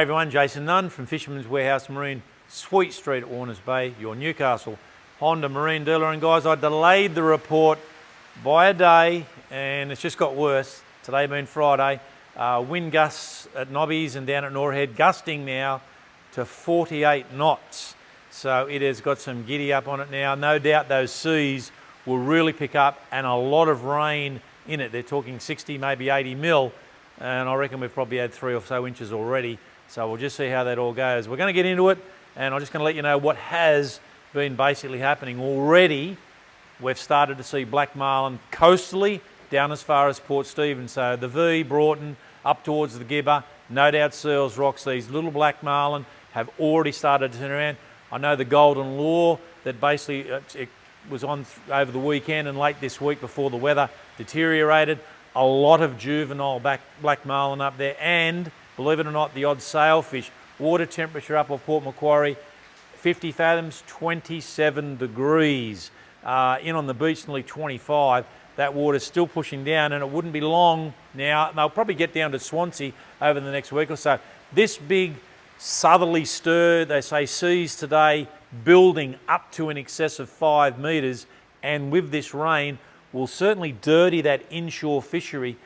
Hey everyone, Jason Nunn from Fisherman's Warehouse Marine, Sweet Street at Warners Bay, your Newcastle Honda Marine dealer. And guys, I delayed the report by a day and it's just got worse. Today being Friday, wind gusts at Nobbies and down at Norhead, gusting now to 48 knots. So it has got some giddy up on it now. No doubt those seas will really pick up and a lot of rain in it. They're talking 60, maybe 80 mil. And I reckon we've probably had 3 or so inches already. So we'll just see how that all goes. We're going to get into it, and I'm just going to let you know what has been basically happening. Already, we've started to see black marlin coastally down as far as Port Stephens. So the V, Broughton, up towards the Gibber, no doubt Searles Rocks, these little black marlin have already started to turn around. I know the Golden Lure that basically it was on over the weekend and late this week before the weather deteriorated. A lot of juvenile black marlin up there, and believe it or not, the odd sailfish. Water temperature up off Port Macquarie, 50 fathoms, 27 degrees. In on the beach, nearly 25. That water's still pushing down, and it wouldn't be long now. They'll probably get down to Swansea over the next week or so. This big southerly stir, they say seas today, building up to in excess of 5 metres, and with this rain, will certainly dirty that inshore fishery.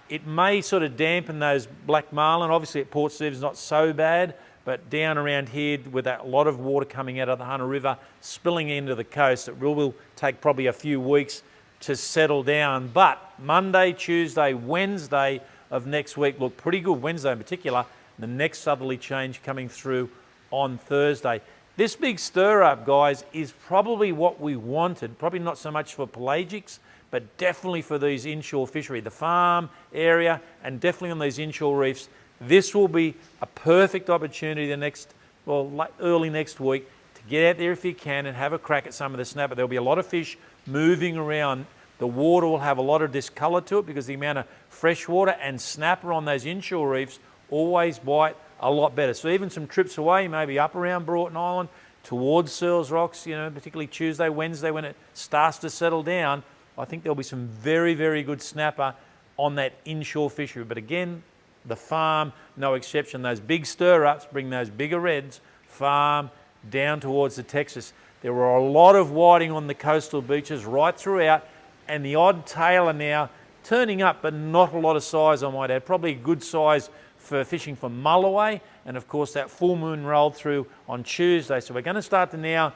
It may sort of dampen those black marlin. Obviously at Port Stephens not so bad, but down around here with that lot of water coming out of the Hunter River, spilling into the coast, it will take probably a few weeks to settle down. But Monday, Tuesday, Wednesday of next week look pretty good. Wednesday in particular, the next southerly change coming through on Thursday. This big stir up, guys, is probably what we wanted. Probably not so much for pelagics, but definitely for these inshore fishery, the farm area, and definitely on these inshore reefs. This will be a perfect opportunity early next week to get out there if you can and have a crack at some of the snapper. There'll be a lot of fish moving around. The water will have a lot of discolour to it because the amount of fresh water and snapper on those inshore reefs always bite a lot better. So even some trips away, maybe up around Broughton Island, towards Searles Rocks, particularly Tuesday, Wednesday when it starts to settle down, I think there'll be some very, very good snapper on that inshore fishery. But again, the farm, no exception. Those big stir-ups bring those bigger reds, farm, down towards the Texas. There were a lot of whiting on the coastal beaches right throughout, and the odd Tailor now turning up, but not a lot of size, I might add. Probably a good size for fishing for mulloway, and of course that full moon rolled through on Tuesday. So we're going to start to now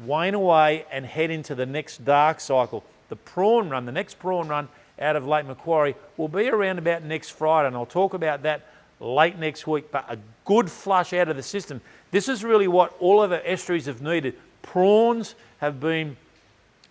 wane away and head into the next dark cycle. The prawn run, the next prawn run out of Lake Macquarie will be around about next Friday, and I'll talk about that late next week, but a good flush out of the system. This is really what all of our estuaries have needed. Prawns have been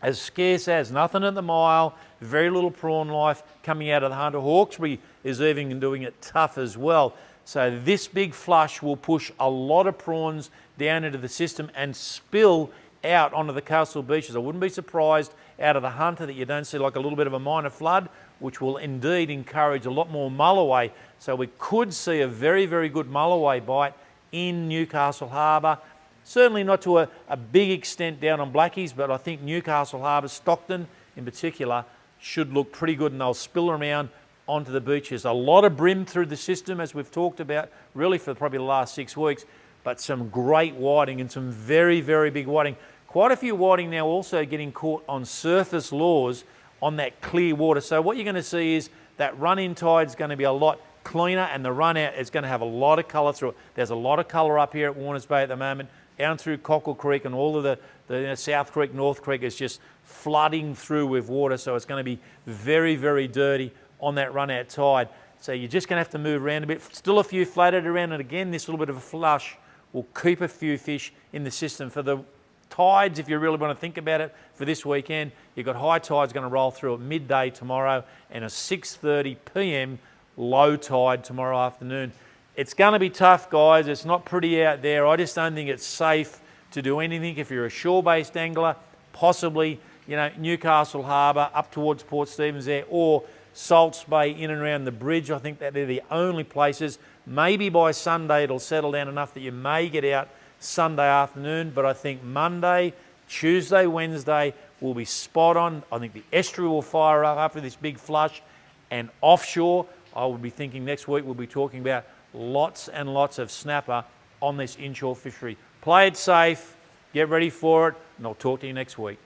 as scarce as nothing at the mile, very little prawn life coming out of the Hunter. Hawkesbury is even doing it tough as well. So this big flush will push a lot of prawns down into the system and spill out onto the coastal beaches. I wouldn't be surprised out of the Hunter that you don't see like a little bit of a minor flood, which will indeed encourage a lot more mulloway. So we could see a very, very good mulloway bite in Newcastle Harbour. Certainly not to a big extent down on Blackies, but I think Newcastle Harbour, Stockton in particular, should look pretty good, and they'll spill around onto the beaches. A lot of bream through the system, as we've talked about, really for probably the last 6 weeks, but some great whiting and some very, very big whiting. Quite a few whiting now also getting caught on surface lures on that clear water. So what you're going to see is that run-in tide is going to be a lot cleaner, and the run-out is going to have a lot of colour through it. There's a lot of colour up here at Warners Bay at the moment, down through Cockle Creek, and all of the South Creek, North Creek is just flooding through with water. So it's going to be very, very dirty on that run-out tide. So you're just going to have to move around a bit. Still a few floated around, and again, this little bit of a flush will keep a few fish in the system. For the tides, if you really want to think about it, for this weekend, you've got high tides going to roll through at midday tomorrow and a 6:30 p.m. low tide tomorrow afternoon. It's going to be tough, guys. It's not pretty out there. I just don't think it's safe to do anything. If you're a shore-based angler, possibly, Newcastle Harbour up towards Port Stephens there, or Salts Bay in and around the bridge. I think that they're the only places. Maybe by Sunday it'll settle down enough that you may get out Sunday afternoon, but I think Monday, Tuesday, Wednesday will be spot on. I think the estuary will fire up after this big flush, and offshore, I would be thinking next week we'll be talking about lots and lots of snapper on this inshore fishery. Play it safe, get ready for it, and I'll talk to you next week.